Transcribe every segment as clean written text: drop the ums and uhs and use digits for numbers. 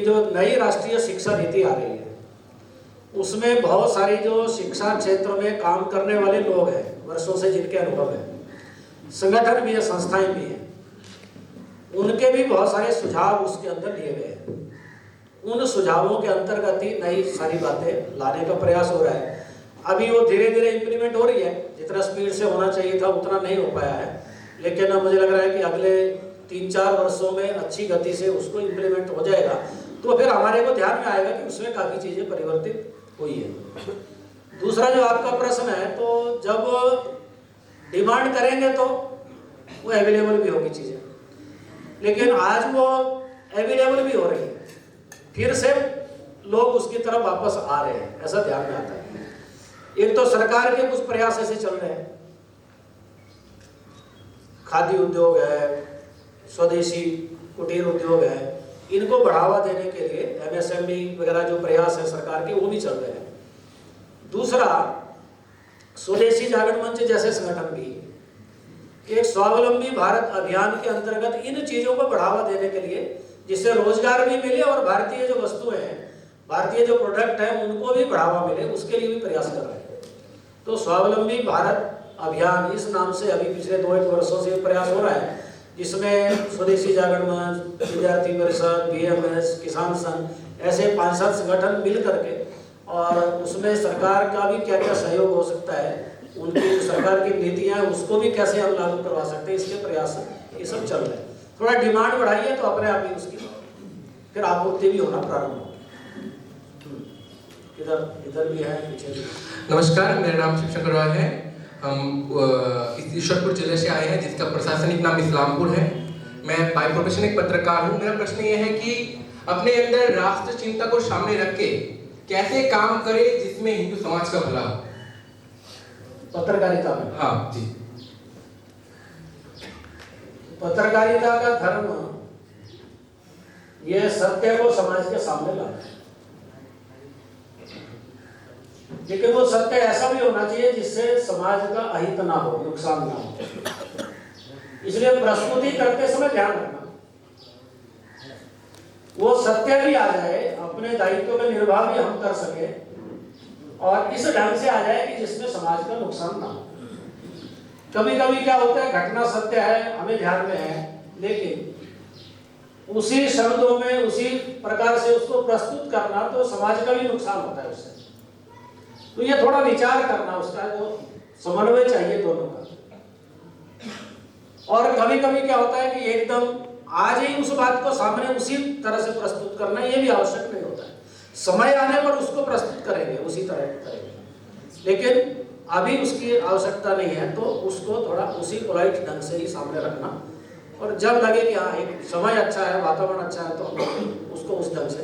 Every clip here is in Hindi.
जो नई राष्ट्रीय शिक्षा नीति आ रही है उसमें बहुत सारी जो शिक्षा क्षेत्र में काम करने वाले लोग हैं, वर्षों से जिनके अनुभव है, संगठन भी है, संस्थाएं भी हैं, उनके भी बहुत सारे सुझाव उसके अंदर लिए गए हैं। उन सुझावों के अंतर्गत ही नई सारी बातें लाने का प्रयास हो रहा है। अभी वो धीरे धीरे इम्प्लीमेंट हो रही है, जितना स्पीड से होना चाहिए था उतना नहीं हो पाया है, लेकिन अब मुझे लग रहा है कि अगले 3-4 वर्षों में अच्छी गति से उसको इम्प्लीमेंट हो जाएगा, तो फिर हमारे को ध्यान में आएगा कि उसमें काफ़ी चीज़ें परिवर्तित हुई है। दूसरा जो आपका प्रश्न है, तो जब डिमांड करेंगे तो वो अवेलेबल भी होगी चीज़ें, लेकिन आज वो अवेलेबल भी हो रही है, फिर से लोग उसकी तरफ वापस आ रहे हैं, ऐसा ध्यान में आता है। एक तो सरकार के कुछ प्रयास ऐसे चल रहे हैं, खादी उद्योग है, स्वदेशी कुटीर उद्योग है, इनको बढ़ावा देने के लिए एमएसएमई वगैरह जो प्रयास है सरकार के, वो भी चल रहे हैं। दूसरा, स्वदेशी जागरण मंच जैसे संगठन भी एक स्वावलंबी भारत अभियान के अंतर्गत इन चीजों को बढ़ावा देने के लिए, जिससे रोजगार भी मिले और भारतीय जो वस्तुएं हैं, भारतीय जो प्रोडक्ट हैं, उनको भी बढ़ावा मिले, उसके लिए भी प्रयास कर रहे हैं। तो स्वावलंबी भारत अभियान इस नाम से अभी पिछले 2-1 वर्षों से प्रयास हो रहा है, जिसमें स्वदेशी जागरण मंच, विद्यार्थी परिषद, बीएमएस, किसान संघ, ऐसे 5-7 संगठन मिल करके, और उसमें सरकार का भी क्या क्या सहयोग हो सकता है, उनकी सरकार की नीतियां उसको भी कैसे हम लागू करवा सकते हैं, इसके प्रयास ये सब चल रहे हैं। थोड़ा डिमांड बढ़ाइए तो अपने आप ही उसकी फिर आपूर्ति भी होना प्रारंभ होगी। इधर भी है, पीछे भी। नमस्कार, मेरा नाम शिवशंकर रॉय है। हम ईश्वरपुर जिले से आए हैं, जिसका प्रशासनिक नाम इस्लामपुर है। मैं बाय प्रोफेशन एक पत्रकार हूँ। मेरा प्रश्न ये है कि अपने अंदर राष्ट्र चिंता को सामने रख के कैसे काम करे जिसमें हिंदू समाज का भला हो। पत्रकारिता में? हाँ जी। पत्रकारिता का धर्म ये सत्य को समाज के सामने लाना है, लेकिन वो सत्य ऐसा भी होना चाहिए जिससे समाज का अहित ना हो, नुकसान ना हो। इसलिए प्रस्तुति करते समय ध्यान रखना वो सत्य भी आ जाए, अपने दायित्व का निर्वाह भी हम कर सके, और इस ढंग से आ जाए कि जिसमें समाज का नुकसान ना हो। कभी कभी क्या होता है, घटना सत्य है, हमें ध्यान में है, लेकिन उसी शब्दों में उसी प्रकार से उसको प्रस्तुत करना तो समाज का भी नुकसान होता है उससे। तो ये थोड़ा विचार करना, उसका जो समन्वय चाहिए दोनों का। और कभी कभी क्या होता है कि एकदम आज ही उस बात को सामने उसी तरह से प्रस्तुत करना, ये भी आवश्यक नहीं होता है। समय आने पर उसको प्रस्तुत करेंगे, उसी तरह करेंगे, लेकिन अभी उसकी आवश्यकता नहीं है, तो उसको थोड़ा उसी पोलाइट ढंग से ही सामने रखना, और जब लगे कि हाँ एक समय अच्छा है, वातावरण अच्छा है, तो उसको उस ढंग से,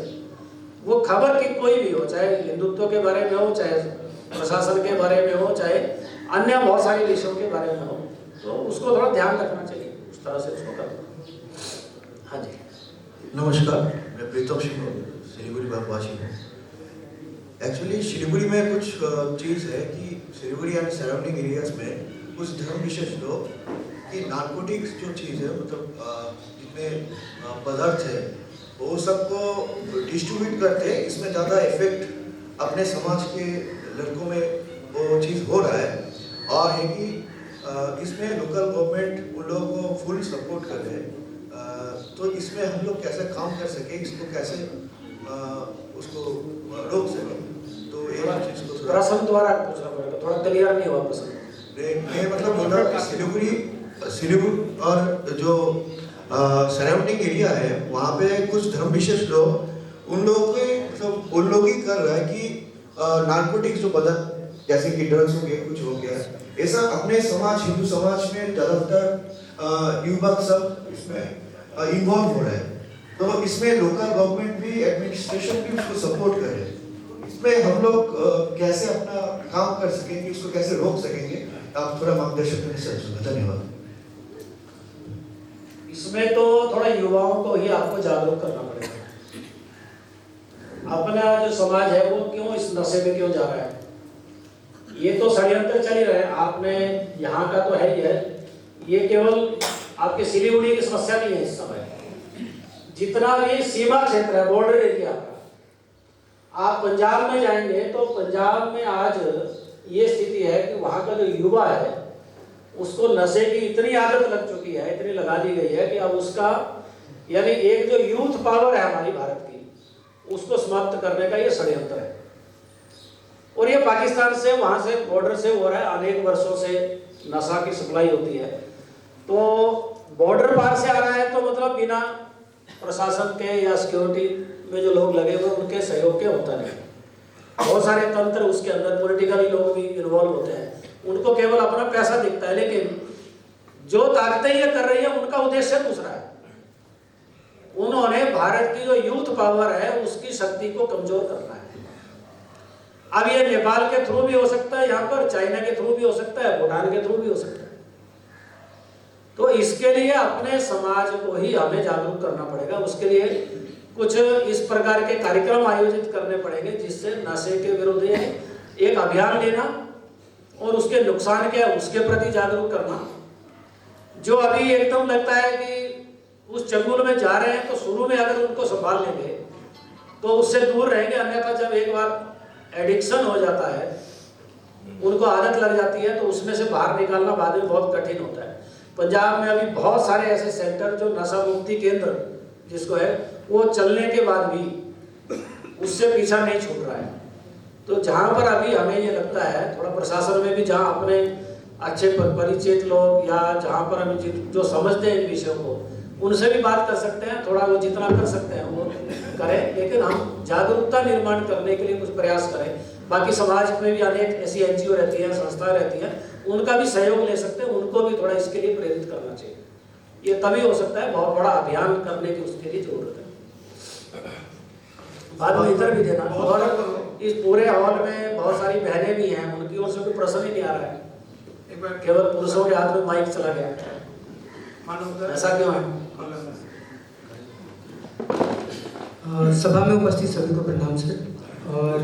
वो खबर की कोई भी हो, चाहे हिंदुत्व के बारे में हो, चाहे प्रशासन के बारे में हो, चाहे अन्य बहुत सारे विषयों के बारे में हो, तो उसको थोड़ा ध्यान रखना चाहिए, उस तरह से उसको करना। हाँ जी, नमस्कार, मैं प्रीतम सिंह सिलीगुड़ी वासी हूँ। एक्चुअली सिलीगुड़ी में कुछ चीज़ है कि सिलीगुड़ी एंड सराउंडिंग एरियाज में कुछ धर्म विशेष लोग कि नार्कोटिक्स जो चीज़ है, मतलब जितने पदार्थ है, वो सबको डिस्ट्रीब्यूट करते हैं। इसमें ज़्यादा इफेक्ट अपने समाज के लड़कों में वो चीज़ हो रहा है, और है कि इसमें लोकल गवर्नमेंट उन लोगों को फुल सपोर्ट कर रहे हैं। तो इसमें हम लोग कैसे काम कर सके, इसको कैसे उसको रोक सके, तो एक चीज़ को प्रश्न द्वारा पूछना पड़ेगा, थोड़ा क्लियर नहीं हुआ प्रश्न। मैं मतलब बोल रहा हूँ सिलीगुड़ी और जो सराउंडिंग एरिया है, वहाँ पे कुछ धर्म विशेष लोग उन लोगों के मतलब उन लोग ही कर रहा है कि नार्कोटिक्स जो पदार्थ जैसे कि ड्रग्स हो गया, कुछ हो गया, ऐसा अपने समाज, हिंदू समाज में ज़्यादातर युवक सब इसमें इन्वॉल्व हो रहे हैं। तो इसमें लोकल गवर्नमेंट भी, एडमिनिस्ट्रेशन भी उसको सपोर्ट कर रहे हैं। इसमें हम लोग कैसे अपना काम कर सकेंगे, उसको कैसे रोक सकेंगे, आप थोड़ा मार्गदर्शन करें सर। धन्यवाद। इसमें तो थोड़ा युवाओं को ही आपको जागरूक करना पड़ेगा। अपना जो समाज है वो क्यों इस नशे में क्यों जा रहा है, ये तो षड्यंत्र चल ही रहे हैं। आपने यहाँ का तो है ही है, ये केवल आपके सिलीगुड़ी की समस्या नहीं है इस समय। जितना भी सीमा क्षेत्र है, बॉर्डर एरिया का, आप पंजाब में जाएंगे तो पंजाब में आज ये स्थिति है कि वहाँ का जो युवा है उसको नशे की इतनी आदत लग चुकी है, इतनी लगा दी गई है कि अब उसका यानी एक जो यूथ पावर है हमारी भारत की, उसको समाप्त करने का ये षड्यंत्र है। और ये पाकिस्तान से, वहाँ से, बॉर्डर से हो रहा है। अनेक वर्षों से नशा की सप्लाई होती है, तो बॉर्डर पार से आ रहा है तो मतलब बिना प्रशासन के या सिक्योरिटी में जो लोग लगे हुए उनके सहयोग के होता नहीं। बहुत सारे तंत्र उसके अंदर, पॉलिटिकली लोग भी इन्वॉल्व होते हैं, उनको केवल अपना पैसा दिखता है, लेकिन जो ताकतें ये कर रही है उनका उद्देश्य दूसरा है। उन्होंने भारत की जो यूथ पावर है उसकी शक्ति को कमजोर करना है। अब ये नेपाल के थ्रू भी हो सकता है, यहाँ पर चाइना के थ्रू भी हो सकता है, भूटान के थ्रू भी हो सकता है। तो इसके लिए अपने समाज को ही हमें जागरूक करना पड़ेगा। उसके लिए कुछ इस प्रकार के कार्यक्रम आयोजित करने पड़ेंगे जिससे नशे के विरुद्ध एक अभियान लेना और उसके नुकसान क्या है उसके प्रति जागरूक करना। जो अभी एकदम लगता है कि उस चंगुल में जा रहे हैं तो शुरू में अगर उनको संभाल लेंगे तो उससे दूर रहेंगे, अन्यथा जब एक बार एडिक्शन हो जाता है, उनको आदत लग जाती है, तो उसमें से बाहर निकालना बाद में बहुत कठिन होता है। पंजाब में अभी बहुत सारे ऐसे सेंटर जो नशा मुक्ति केंद्र जिसको है, वो चलने के बाद भी उससे पीछा नहीं छूट रहा है। तो जहाँ पर अभी हमें ये लगता है थोड़ा प्रशासन में भी, जहाँ अपने अच्छे परिचित लोग या जहाँ पर हम जो समझते हैं इन विषयों को, उनसे भी बात कर सकते हैं, थोड़ा वो जितना कर सकते हैं वो करें, लेकिन हम जागरूकता निर्माण करने के लिए कुछ प्रयास करें। बाकी समाज में भी अनेक ऐसी एनजीओ रहती हैं, संस्थाएं रहती हैं, उनका भी सहयोग ले सकते हैं, उनको भी थोड़ा इसके लिए प्रेरित करना चाहिए। ये तभी हो सकता है, बहुत बड़ा अभियान करने की उसके लिए जरूरत है। बाद में इधर भी देना, और इस पूरे हॉल में बहुत सारी बहनें भी हैं, उनकी ओर से कोई प्रश्न ही नहीं आ रहा है, केवल पुरुषों के हाथ में माइक चला गया, ऐसा क्यों है? सभा में उपस्थित सभी को प्रणाम सर। और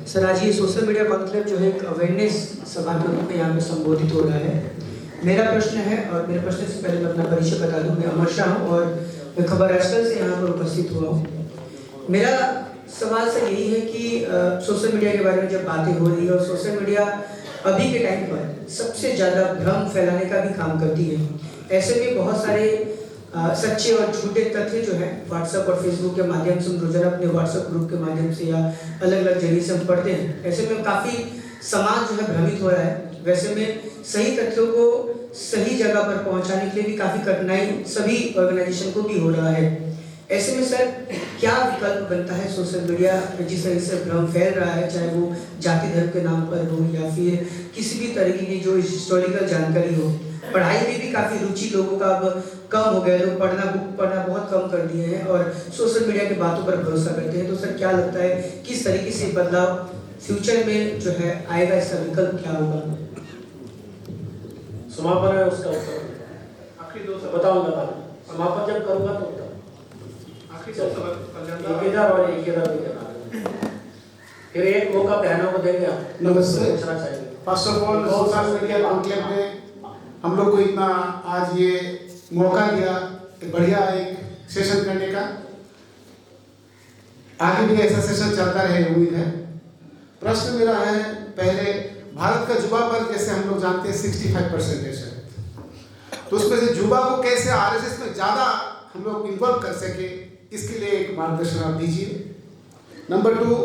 सर, आज ये सोशल मीडिया कॉन्क्लेव जो है एक अवेयरनेस सभा के रूप में यहाँ पे संबोधित हो रहा है। मेरा प्रश्न है, और मेरे प्रश्न से पहले मैं अपना परिचय बता दूँ। मैं अमर शाह हूँ और मैं खबर आजकल से यहाँ पर उपस्थित हुआ हूँ। मेरा सवाल सर यही है कि सोशल मीडिया के बारे में जब बातें हो रही है, और सोशल मीडिया अभी के टाइम पर सबसे ज़्यादा भ्रम फैलाने का भी काम करती है। ऐसे में बहुत सारे सच्चे और झूठे तथ्य जो है व्हाट्सएप और फेसबुक के माध्यम से हम रोजाना अपने व्हाट्सएप ग्रुप के माध्यम से या अलग अलग जरिए से हम पढ़ते हैं। ऐसे में काफ़ी समाज जो है भ्रमित हो रहा है। वैसे में सही तथ्यों को सही जगह पर पहुंचाने के लिए भी काफ़ी कठिनाई सभी ऑर्गेनाइजेशन को भी हो रहा है। ऐसे में सर, क्या विकल्प बनता है सोशल मीडिया जिस तरह से भ्रम फैल रहा है, चाहे वो जाति धर्म के नाम पर हो या फिर किसी भी तरीके की जो हिस्टोरिकल जानकारी हो। पढ़ाई में भी काफ़ी रुचि लोगों का अब कम हो गया, लोग बुक पढ़ना बहुत कम कर दिए हैं और सोशल मीडिया की बातों पर भरोसा करते हैं। तो सर, क्या लगता है किस तरीके से बदलाव फ्यूचर में जो है आएगा, इसका विकल्प क्या होगा? समापन है उसका उत्तर आखिरी दो बताऊंगा। समापन जब करूंगा तो उत्तर आखिरी एक इधर और एक इधर भी देना, फिर एक मौका बहनों को देंगे। नमस्ते। First of all, social media conclave में हम लोग को इतना आज ये मौका दिया कि बढ़िया एक सेशन करने का, आगे भी ऐसा सेशन चलता रहे उम्मीद है। प्रश्न मेरा है, पहले भारत का युवा वर्ग जैसे हम लोग जानते हैं 65% है, तो उसमें से युवा को कैसे आरएसएस में ज़्यादा हम लोग इन्वॉल्व कर सके, इसके लिए एक मार्गदर्शन आप दीजिए। नंबर 2,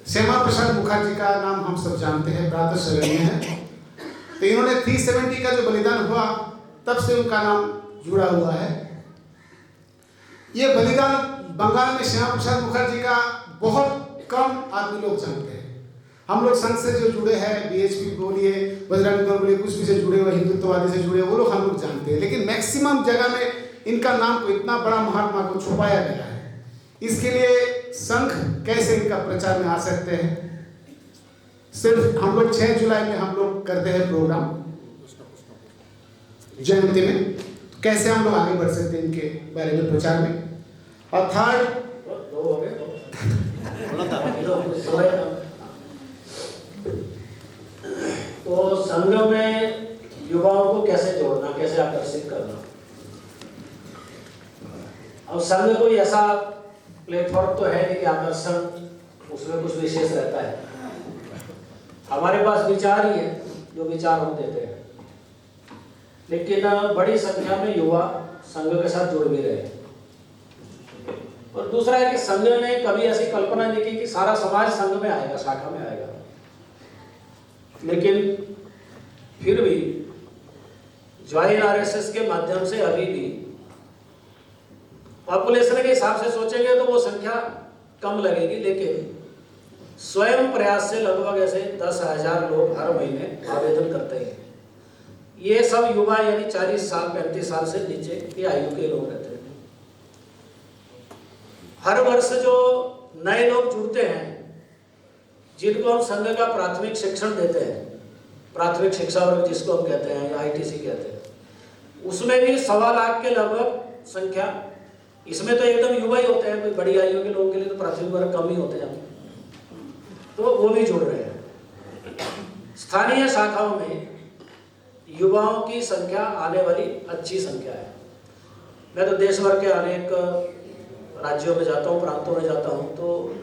श्यामा प्रसाद मुखर्जी का नाम हम सब जानते हैं, प्रातःस्मरणीय है। तो इन्होंने 370 का जो बलिदान हुआ तब से उनका नाम जुड़ा हुआ है। ये बलिदान बंगाल में श्यामा प्रसाद मुखर्जी का बहुत कम आदमी लोग जानते हैं। हम लोग संघ से जो जुड़े हैं, बीएचपी बोलिए, बजरंग दल बोलिए, कुछ भी से जुड़े हुए, हिंदुत्ववादी से जुड़े, वो लोग हम लोग जानते हैं, लेकिन मैक्सिमम जगह में इनका नाम को इतना बड़ा महात्मा को छुपाया गया है। इसके लिए संघ कैसे इनका प्रचार में आ सकते हैं? सिर्फ हम लोग 6 जुलाई में हम लोग करते हैं प्रोग्राम जयंती में, तो कैसे हम लोग आगे बढ़ सकते हैं इनके बारे में प्रचार में? और थर्ड, तो संघ में युवाओं को कैसे जोड़ना, कैसे आकर्षित करना। अब संघ कोई ऐसा प्लेटफॉर्म तो है नहीं कि आकर्षण उसमें कुछ विशेष रहता है। हमारे पास विचार ही है, जो विचार हम देते हैं, लेकिन बड़ी संख्या में युवा संघ के साथ जुड़ भी रहे हैं। और दूसरा है कि संघ ने कभी ऐसी कल्पना नहीं की कि सारा समाज संघ में आएगा, शाखा में आएगा, लेकिन फिर भी ज्वाइन आरएसएस के माध्यम से अभी भी पॉपुलेशन के हिसाब से सोचेंगे तो वो संख्या कम लगेगी, लेकिन स्वयं प्रयास से लगभग ऐसे 10,000 लोग हर महीने आवेदन करते हैं। ये सब युवा यानी 40 साल 35 साल से नीचे की आयु के लोग रहते हैं। हर वर्ष जो नए लोग जुड़ते हैं, जिनको हम संघ का प्राथमिक शिक्षण देते हैं, प्राथमिक शिक्षा वर्ग जिसको हम कहते हैं या आईटीसी कहते हैं, उसमें भी 1.25 लाख के लगभग संख्या। इसमें तो एकदम युवा ही होते हैं, कोई बड़ी आयु के लोगों के लिए तो प्राथमिक वर्ग कम ही होते हैं, तो वो भी जुड़ रहे हैं। स्थानीय शाखाओं में युवाओं की संख्या आने वाली अच्छी संख्या है। मैं तो देश भर के अनेक राज्यों में जाता हूँ, प्रांतों में जाता हूँ, तो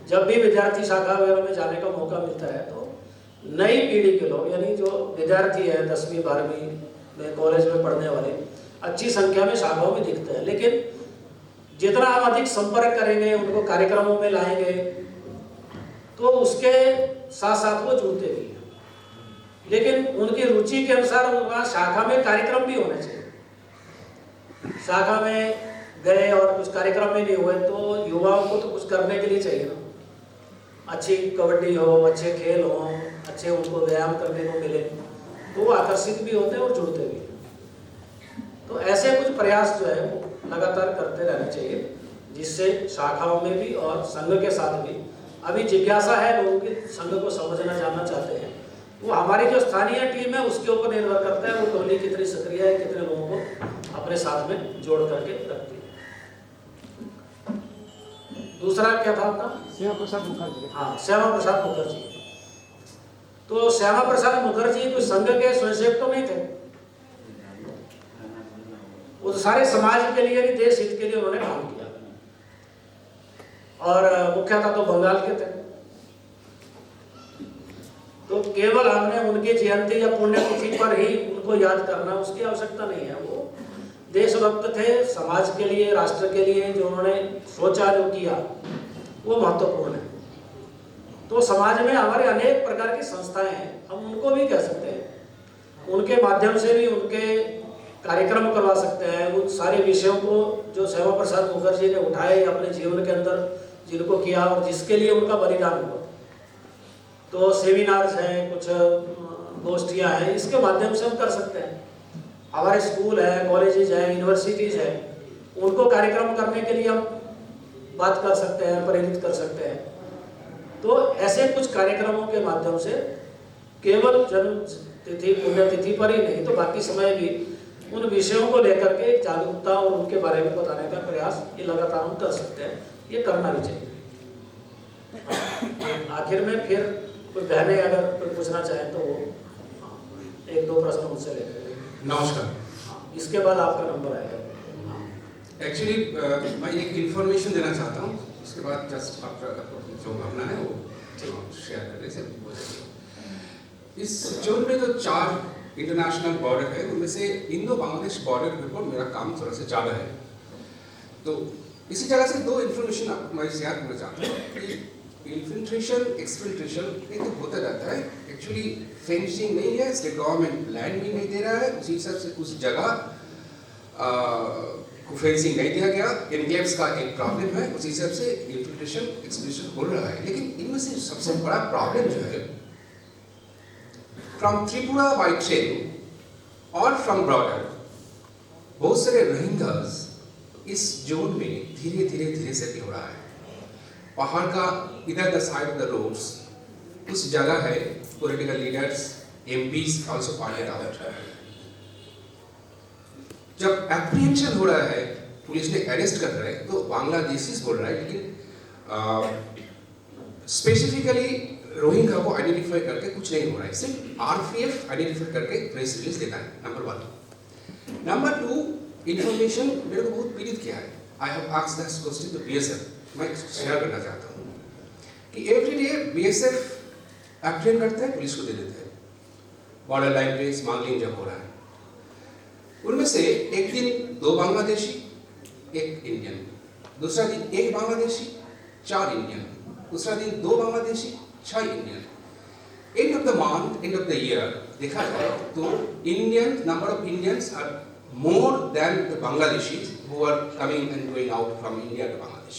जब भी विद्यार्थी शाखा वगैरह में जाने का मौका मिलता है तो नई पीढ़ी के लोग यानी जो विद्यार्थी हैं 10वीं 12वीं में कॉलेज में पढ़ने वाले अच्छी संख्या में शाखाओं में दिखते हैं। लेकिन जितना हम अधिक संपर्क करेंगे, उनको कार्यक्रमों में लाएंगे, तो उसके साथ साथ वो जुड़ते भी हैं। लेकिन उनकी रुचि के अनुसार वहाँ शाखा में कार्यक्रम भी होने चाहिए। शाखा में गए और कुछ कार्यक्रम में नहीं हुए तो युवाओं को तो कुछ करने के लिए चाहिए ना, अच्छी कबड्डी हो, अच्छे खेल हो, अच्छे उनको व्यायाम करने को मिले, तो वो आकर्षित भी होते हैं और जुड़ते भी हैं। तो ऐसे कुछ प्रयास जो है वो लगातार करते रहने चाहिए, जिससे शाखाओं में भी और संघ के साथ भी अभी जिज्ञासा है लोगों की, संघ को समझना जानना चाहते हैं। वो हमारी जो स्थानीय टीम है उसके ऊपर निर्भर करता है, वो टोली कितनी सक्रिय है, कितने लोगों को अपने साथ में जोड़ करके रखती है। दूसरा क्या था आपका? श्यामा प्रसाद मुखर्जी। हाँ, श्यामा प्रसाद मुखर्जी। तो श्यामा प्रसाद मुखर्जी कोई संघ के स्वयंसेवक तो नहीं थे, वो तो सारे समाज के लिए, देश हित के लिए उन्होंने काम किया, और मुख्यतः तो बंगाल के थे। तो केवल हमने उनकी जयंती या पुण्यतिथि पर ही उनको याद करना, उसकी आवश्यकता नहीं है। वो देशभक्त थे, समाज के लिए, राष्ट्र के लिए जो उन्होंने सोचा, जो किया, वो महत्वपूर्ण है। तो समाज में हमारे अनेक प्रकार की संस्थाएं हैं, हम उनको भी कह सकते हैं, उनके माध्यम से भी उनके कार्यक्रम करवा सकते हैं। उन सारे विषयों को जो श्यामा प्रसाद मुखर्जी ने उठाए अपने जीवन के अंदर, जिनको किया और जिसके लिए उनका बलिदान हुआ, तो सेमिनार्स हैं, कुछ गोष्ठियां हैं, इसके माध्यम से हम कर सकते हैं। हमारे स्कूल हैं, कॉलेजेज हैं, यूनिवर्सिटीज हैं, उनको कार्यक्रम करने के लिए हम बात कर सकते हैं, प्रेरित कर सकते हैं। तो ऐसे कुछ कार्यक्रमों के माध्यम से केवल जन्म तिथि पुण्यतिथि पर ही नहीं, तो बाकी समय भी उन विषयों को लेकर के जागरूकता और उनके बारे में बताने का प्रयास ये लगातार हम कर सकते हैं, ये करना भी चाहिए। आखिर में फिर कोई बहनें अगर कोई पूछना चाहें तो वो 1-2 प्रश्न मुझसे ले लेंगे। नमस्कार। इसके बाद आपका नंबर आएगा। एक्चुअली मैं एक इन्फॉर्मेशन देना चाहता हूँ, उसके बाद जस्ट आपका जो भावना है वो शेयर करने से हो जाएगी। इस जोन में जो 4 इंटरनेशनल बॉर्डर है, उनमें से इंडो बांग्लादेश बॉर्डर के ऊपर मेरा काम थोड़ा सा ज़्यादा है। तो इसी जगह से 2 इन्फॉर्मेशन आपको मैं शेयर करना चाहता हूँ कि इन्फिल्ट्रेशन एक्सफिल्ट्रेशन ये तो होता रहता है। एक्चुअली फेंसिंग नहीं है, स्टेट गवर्नमेंट लैंड भी नहीं दे रहा है, उसी हिसाब से उस जगह को फेंसिंग नहीं दिया गया, एनक्लेव्स का एक प्रॉब्लम है, उसी हिसाब से इन्फिल्ट्रेशन एक्सफिल्ट्रेशन हो रहा है। लेकिन इनमें से सबसे बड़ा प्रॉब्लम जो है, फ्रॉम त्रिपुरा बाई ट्रेन और फ्रॉम बॉर्डर बहुत सारे रोहिंग्यास इस जोन में धीरे धीरे सेटल हो रहा है। पहाड़ का इधर the side of the roads उस जगह है, political leaders MPs also pointed out. जब एप्रीहेंशन हो रहा है, पुलिस ने अरेस्ट कर रहा है, तो बांग्लादेशीज बोल रहा है, लेकिन स्पेसिफिकली रोहिंग्या को आइडेंटिफाई करके कुछ नहीं हो रहा है, सिर्फ आरपीएफ आइडेंटिफाई करके प्रेस रिलीज देता है। नंबर 1। नंबर 2, इंफॉर्मेशन मेरे को बहुत पीड़ित किया है। I have asked this question to BSF. मैं शेयर करना चाहता हूँ कि एवरी डे BSF एप्रिहेंड करते हैं, पुलिस को दे देते हैं। बॉर्डर लाइन पे स्मगलिंग जब हो रहा है, उनमें से एक दिन 2 बांग्लादेशी, 1 इंडियन, दूसरा दिन 1 बांग्लादेशी, 4 इंडियन, दूसरा दिन 2 Bangladeshi, 6 Indian. End of the month, end of the year देखा जाए तो Indian number of Indians are more than the Bangladeshis who are coming and going out from India to Bangladesh.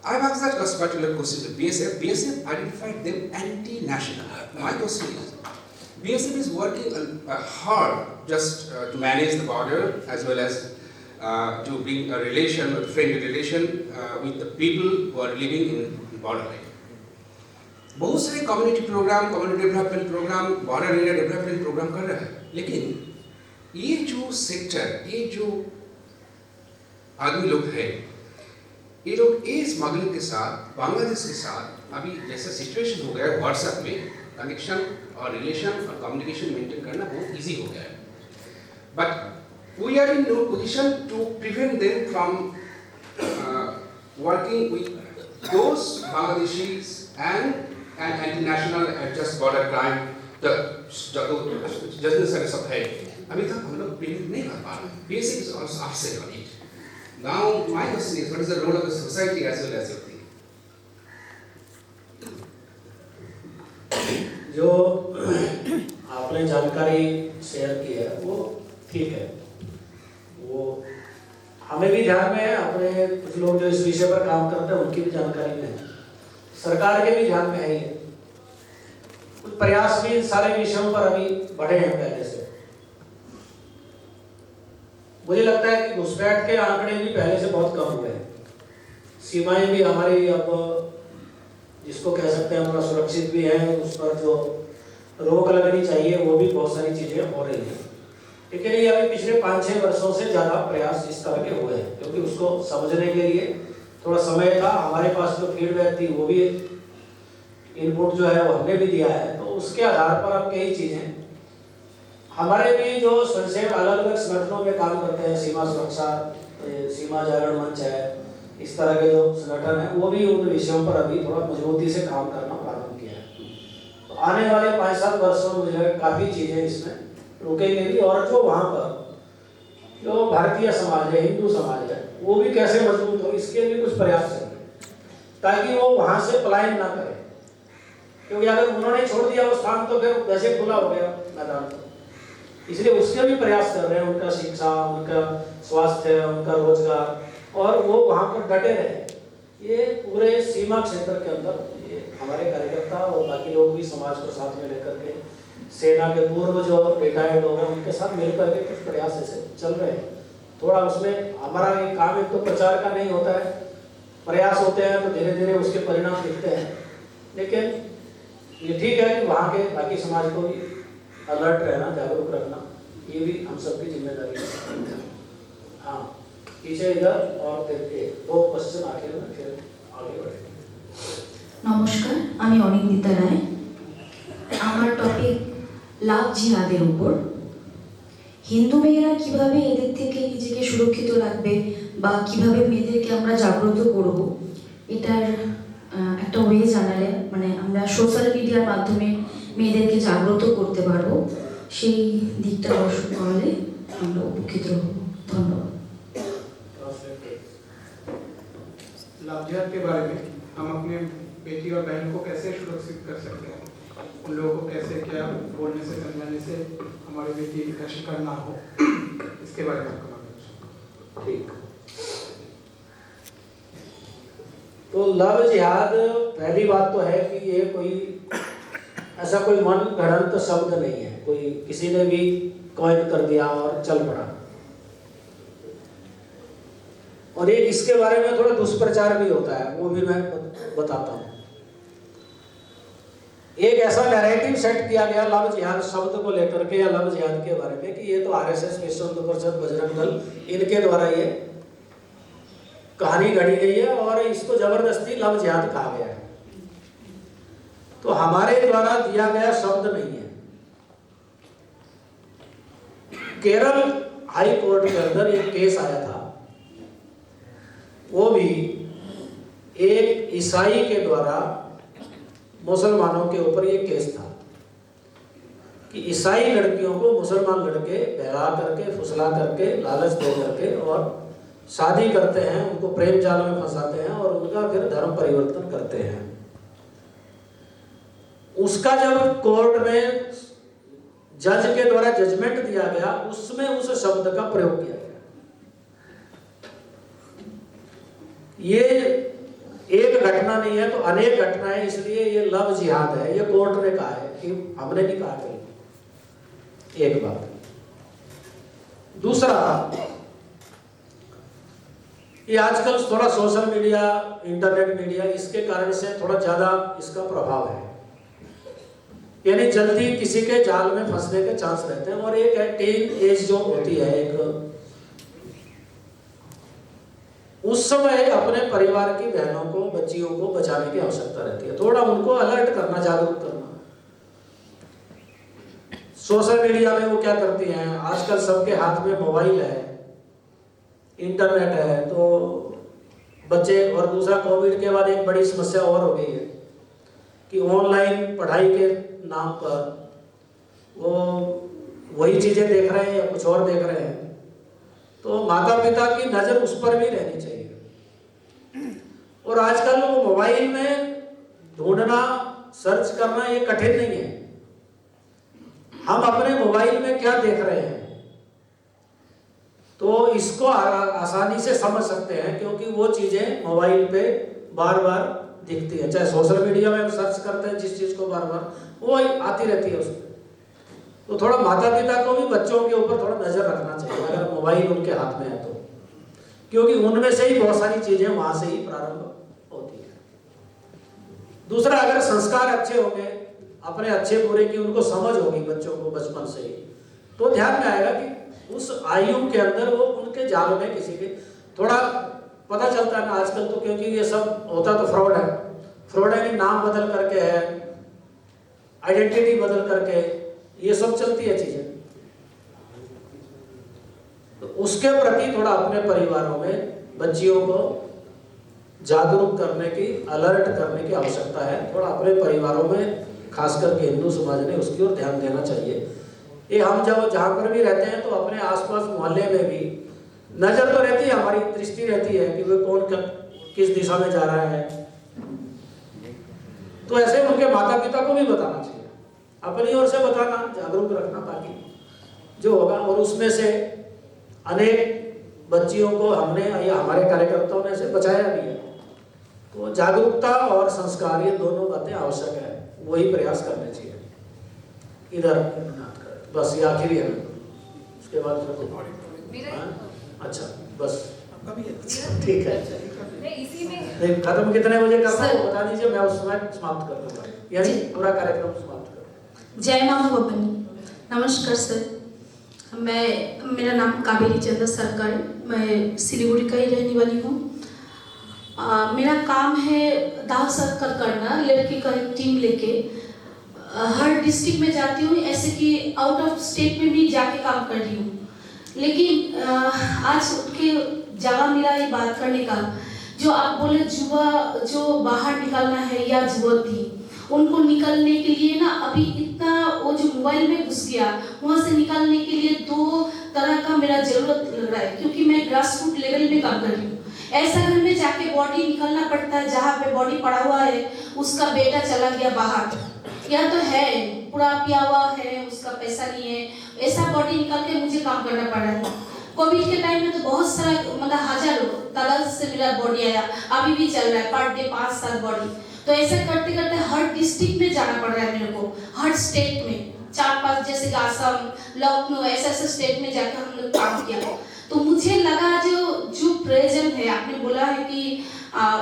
I have asked that particular question to BSF. BSF identified them anti-national. My question is, BSF is working hard just to manage the border as well as to bring a relation, a friendly relation with the people who are living in borderline. बहुत सारे community programme, community development programme, border area development programme कर रहा है, लेकिन ये जो सेक्टर, ये जो आदमी लोग हैं, ये लोग इस स्मगलिंग के साथ, बांग्लादेश के साथ अभी जैसा सिचुएशन हो गया है, व्हाट्सएप में कनेक्शन और रिलेशन और कम्युनिकेशन मेंटेन करना बहुत इजी हो गया है। But we are in no position to prevent them from working with those Bangladeshis and anti-national adjust border crime, judgement सब है, अभी तक हम लोग प्रिवेंट नहीं कर पा रहे। Basic is also upset on it. Now my question is, what is the role of the society as well as your team? जो आपने जानकारी शेयर की है वो ठीक है, वो हमें भी ध्यान में है, अपने कुछ लोग जो इस विषय पर काम करते हैं उनकी भी जानकारी में है, सरकार के भी ध्यान में है। ये कुछ प्रयास भी इन सारे विषयों पर अभी बढ़े हैं पहले से। मुझे लगता है कि घुसपैठ के आंकड़े भी पहले से बहुत कम हुए हैं, सीमाएं भी हमारी अब जिसको कह सकते हैं थोड़ा सुरक्षित भी है, उस पर जो रोक लगनी चाहिए वो भी बहुत सारी चीजें हो रही हैं। लेकिन ये अभी पिछले 5-6 वर्षों से ज़्यादा प्रयास इस तरह के हुए हैं, क्योंकि उसको समझने के लिए थोड़ा समय था, हमारे पास जो फीडबैक थी वो भी इनपुट जो है वो हमने भी दिया है, तो उसके आधार पर अब कई चीज़ें हमारे भी जो स्वयंसेवक अलग अलग संगठनों में काम करते हैं, सीमा सुरक्षा, सीमा जागरण मंच है, इस तरह के जो संगठन है वो भी उन विषयों पर अभी थोड़ा मजबूती से काम करना प्रारंभ किया है। तो आने वाले 5-7 वर्षों में मुझे काफ़ी चीज़ें इसमें रुकेंगी भी, और जो वहाँ पर जो भारतीय समाज है, हिंदू समाज है, वो भी कैसे मजबूत हो, इसके भी कुछ प्रयास करेंगे ताकि वो वहाँ से पलायन ना करें, क्योंकि अगर उन्होंने छोड़ दिया वो स्थान तो फिर वैसे खुला हो गया मैदान, इसलिए उसके भी प्रयास कर रहे हैं, उनका शिक्षा, उनका स्वास्थ्य, उनका रोजगार, और वो वहाँ पर डटे रहे। ये पूरे सीमा क्षेत्र के अंदर ये हमारे कार्यकर्ता और बाकी लोग भी समाज को साथ में लेकर के, सेना के पूर्व जो रिटायर्ड हो गए उनके साथ मिलकर के कुछ प्रयास ऐसे चल रहे हैं। थोड़ा उसमें हमारा ये काम एक तो प्रचार का नहीं होता है, प्रयास होते हैं तो धीरे धीरे उसके परिणाम दिखते हैं, लेकिन ये ठीक है कि वहाँ के बाकी समाज को भी अलर्ट रहना, जागरूक रखना, ये भी हम सबकी जिम्मेदारी है। हाँ, पीछे इधर और फिर 2 क्वेश्चन आखिर में, फिर आगे बढ़ेंगे। নমস্কার, আমি অনিন্দিতা রায়। আমার টপিক লাভ জিহাদের উপর। হিন্দু মেয়েরা কিভাবে এদের থেকে নিজেকে সুরক্ষিত রাখবে বা কিভাবে মেয়েদেরকে আমরা জাগ্রত করব, এটার একটা ওয়ে জানালে মানে আমরা সোশ্যাল মিডিয়ার মাধ্যমে মেয়েদেরকে জাগ্রত করতে পারবো, সেই দিকটা দর্শন করালে আমরা উপকৃত হব। ধন্যবাদ। लाभ जिहाद के बारे में हम अपने बेटी और बहन को कैसे सुरक्षित कर सकते हैं, उन लोगों को कैसे, क्या बोलने से समझाने से हमारी बेटी का शिकार ना हो, इसके बारे में आपका मार्गदर्शन। ठीक, तो लव जिहाद, पहली बात तो है कि ये कोई ऐसा कोई मन गढ़ंत शब्द नहीं है, कोई किसी ने भी कॉइन कर दिया और चल पड़ा। और एक इसके बारे में थोड़ा दुष्प्रचार भी होता है, वो भी मैं बताता हूँ। एक ऐसा नैरेटिव सेट किया गया लव जिहाद शब्द को लेकर के या लव जिहाद के बारे में कि ये तो आरएसएस, विश्व हिंदू परिषद, बजरंग दल, इनके द्वारा ये कहानी गढ़ी गई है और इसको जबरदस्ती लव जिहाद कहा गया है। तो हमारे द्वारा दिया गया शब्द नहीं है। केरल हाई कोर्ट के अंदर एक केस आया था वो भी एक ईसाई के द्वारा मुसलमानों के ऊपर ये केस था कि ईसाई लड़कियों को मुसलमान लड़के बहला करके, फुसला करके, लालच दे करके और शादी करते हैं, उनको प्रेम जाल में फंसाते हैं और उनका फिर धर्म परिवर्तन करते हैं। उसका जब कोर्ट में जज के द्वारा जजमेंट दिया गया, उसमें उस शब्द का प्रयोग किया गया। ये एक घटना नहीं है तो अनेक घटनाएं, इसलिए ये लव जिहाद है। ये कोर्ट ने कहा है कि हमने नहीं कहा कहीं। एक बात। दूसरा, ये आजकल थोड़ा सोशल मीडिया, इंटरनेट मीडिया, इसके कारण से थोड़ा ज्यादा इसका प्रभाव है, यानी जल्दी किसी के जाल में फंसने के चांस रहते हैं। और एक है टीन एज जो होती है, एक उस समय अपने परिवार की बहनों को, बच्चियों को बचाने की आवश्यकता रहती है। थोड़ा उनको अलर्ट करना, जागरूक करना। सोशल मीडिया में वो क्या करती हैं, आजकल सबके हाथ में मोबाइल है, इंटरनेट है, तो बच्चे, और दूसरा कोविड के बाद एक बड़ी समस्या और हो गई है कि ऑनलाइन पढ़ाई के नाम पर वो वही चीजें देख रहे हैं या कुछ और देख रहे हैं। तो माता पिता की नजर उस पर भी रहनी चाहिए। और आजकल वो मोबाइल में ढूंढना, सर्च करना ये कठिन नहीं है। हम अपने मोबाइल में क्या देख रहे हैं तो इसको आसानी से समझ सकते हैं, क्योंकि वो चीजें मोबाइल पे बार बार दिखती है। चाहे सोशल मीडिया में हम सर्च करते हैं जिस चीज को, बार बार वो आती रहती है उसमें। तो थोड़ा माता पिता को भी बच्चों के ऊपर थोड़ा नजर रखना चाहिए अगर मोबाइल उनके हाथ में है तो, क्योंकि उनमें से ही बहुत सारी चीजें वहां से ही प्रारंभ होती है। दूसरा, अगर संस्कार अच्छे होंगे, अपने अच्छे बुरे की उनको समझ होगी बच्चों को बचपन से ही, तो ध्यान में आएगा कि उस आयु के अंदर वो उनके जाल में किसी के थोड़ा पता चलता है ना आजकल तो, क्योंकि ये सब होता तो फ्रॉड है। फ्रॉड है, नाम बदल करके है, आइडेंटिटी बदल करके, ये सब चलती है चीजें। तो उसके प्रति थोड़ा अपने परिवारों में बच्चियों को जागरूक करने की, अलर्ट करने की आवश्यकता है। थोड़ा अपने परिवारों में, खास करके हिंदू समाज ने उसकी ओर ध्यान देना चाहिए। ये हम जब जहाँ पर भी रहते हैं तो अपने आसपास मोहल्ले में भी नजर तो रहती है, हमारी दृष्टि रहती है कि वो कौन किस दिशा में जा रहा है। तो ऐसे उनके माता पिता को भी बताना चाहिए, अपनी ओर से बताना, जागरूक रखना, बाकी जो होगा। और उसमें से अनेक बच्चियों को हमने या हमारे कार्यकर्ताओं ने से बचाया भी है। तो जागरूकता और संस्कार, ये दोनों बातें आवश्यक है, वही प्रयास करने चाहिए। इधर बस ये आखिरी है, उसके बाद अच्छा बस ठीक है। इसी में खत्म कितने बजे करना है वो बता दीजिए, मैं उस समय समाप्त कर दूंगा, यानी पूरा कार्यक्रम समाप्त कर। जय माँ भवानी। नमस्कार सर, मेरा नाम कावेरी चंद्र सरकार, मैं सिलीगुड़ी का ही रहने वाली हूँ। मेरा काम है दाव सर्कल करना, लड़की का एक टीम लेके हर डिस्ट्रिक्ट में जाती हूँ, ऐसे कि आउट ऑफ स्टेट में भी जाके काम कर रही हूँ। लेकिन आज उठ के जगह मिला ये बात करने का, जो आप बोले युवा जो बाहर निकलना है या युवती, उनको निकलने के लिए ना अभी इतना वो जो मोबाइल में घुस गया, वहाँ से निकलने के लिए दो तरह का मेरा जरूरत लग रहा है, क्योंकि मैं ग्रास रूट लेवल में काम कर रही हूँ। ऐसा घर में जाके बॉडी निकलना पड़ता है, जहाँ पे बॉडी पड़ा हुआ है उसका बेटा चला गया बाहर, या तो है पूरा पिया हुआ है, उसका पैसा नहीं है, ऐसा बॉडी निकाल के मुझे काम करना पड़ रहा है। कोविड के टाइम में तो बहुत सारा मतलब हजारों तादाद से मेरा बॉडी आया, अभी भी चल रहा है पर डे 5-7 बॉडी। तो ऐसे करते करते हर डिस्ट्रिक्ट में जाना पड़ रहा है मेरे को, हर स्टेट में 4-5, जैसे कि असम, लखनऊ, ऐसे स्टेट में जाकर हम लोग काम किया। तो मुझे लगा जो प्रेजेंट है, आपने बोला है कि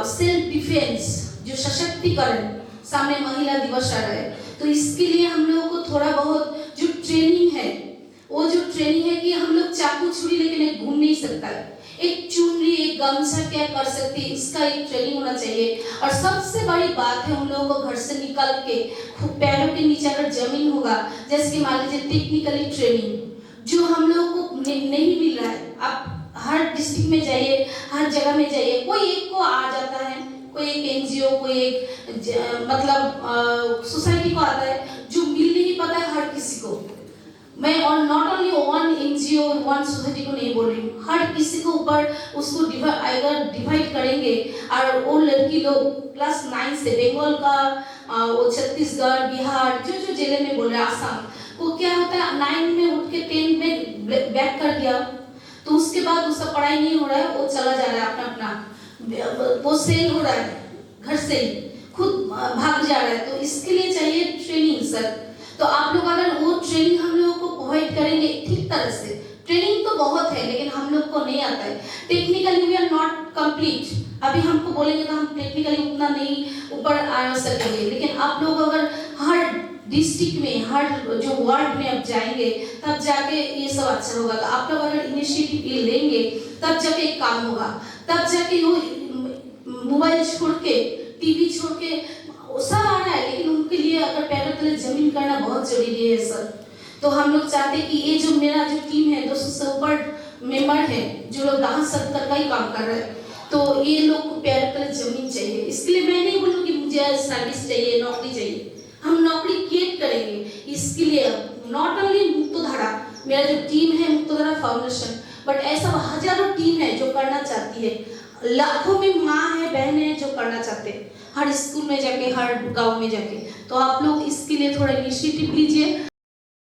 सेल्फ डिफेंस, जो सशक्तिकरण, सामने महिला दिवस आ रहा है, तो इसके लिए हम लोगों को थोड़ा बहुत जो ट्रेनिंग है, वो जो ट्रेनिंग है कि हम लोग चाकू छुरी लेके घूम नहीं सकता है, एक चुनरी, एक गमछा क्या कर सकती है, इसका एक ट्रेनिंग होना चाहिए। और सबसे बड़ी बात है, हम लोगों को घर से निकल के पैरों के नीचे अगर जमीन होगा, जैसे कि मान लीजिए टेक्निकली ट्रेनिंग जो हम लोगों को नहीं मिल रहा है। आप हर डिस्ट्रिक्ट में जाइए, हर जगह में जाइए, कोई एक को आ जाता है, कोई एक एनजीओ, कोई एक मतलब सोसाइटी को आता है जो मिल नहीं पाता है हर किसी को। मैं और not only one NGO one society को नहीं बोल रही हूँ, हर किसी को ऊपर उसको अगर डिवाइड करेंगे और वो लड़की लोग क्लास 9 से बंगाल का वो छत्तीसगढ़ बिहार जो जिले में बोल रहे हैं आसाम, वो क्या होता है 9 में उठ के 10 में बैक कर दिया, तो उसके बाद उसका पढ़ाई नहीं हो रहा है, वो चला जा रहा है अपना अपना, वो सेल हो रहा है घर से ही, खुद भाग जा रहा है। तो इसके लिए चाहिए ट्रेनिंग सर। तो आप लोग अगर वो ट्रेनिंग हम लोगों को प्रोवाइड करेंगे ठीक तरह से, ट्रेनिंग तो बहुत है लेकिन हम लोग को नहीं आता है, technically we are not complete. अभी हमको बोलेंगे तो हम टेक्निकली उतना नहीं ऊपर आ सकेंगे, लेकिन आप लोग अगर हर डिस्ट्रिक्ट में हर जो वार्ड में अब जाएंगे तब जाके ये सब अच्छा होगा। तो आप लोग अगर इनिशिएटिव ये लेंगे तब जाके एक काम होगा, तब जाके वो मोबाइल छोड़ के टीवी छोड़ के सब आ रहा है, लेकिन उनके लिए अगर पैरों तले जमीन करना बहुत जरूरी है सर। तो हम लोग चाहते हैं कि ये जो मेरा जो टीम है 200 से ऊपर मेंबर है जो लोग दाह सरकार का ही काम कर रहे हैं, तो ये लोग को पैरों तले जमीन चाहिए। इसके लिए मैं नहीं बोलूँ कि मुझे सर्विस चाहिए, नौकरी चाहिए, हम नौकरी क्रिएट करेंगे। इसके लिए नॉट ओनली मुक्तधारा, मेरा जो टीम है मुक्तधारा फाउंडेशन, बट ऐसा हजारों टीम है जो करना चाहती है, लाखों में माँ है बहन है जो करना चाहते हैं हर स्कूल में जाके हर गांव में जाके। तो आप लोग इसके लिए थोड़ा इनिशिएटिव लीजिए।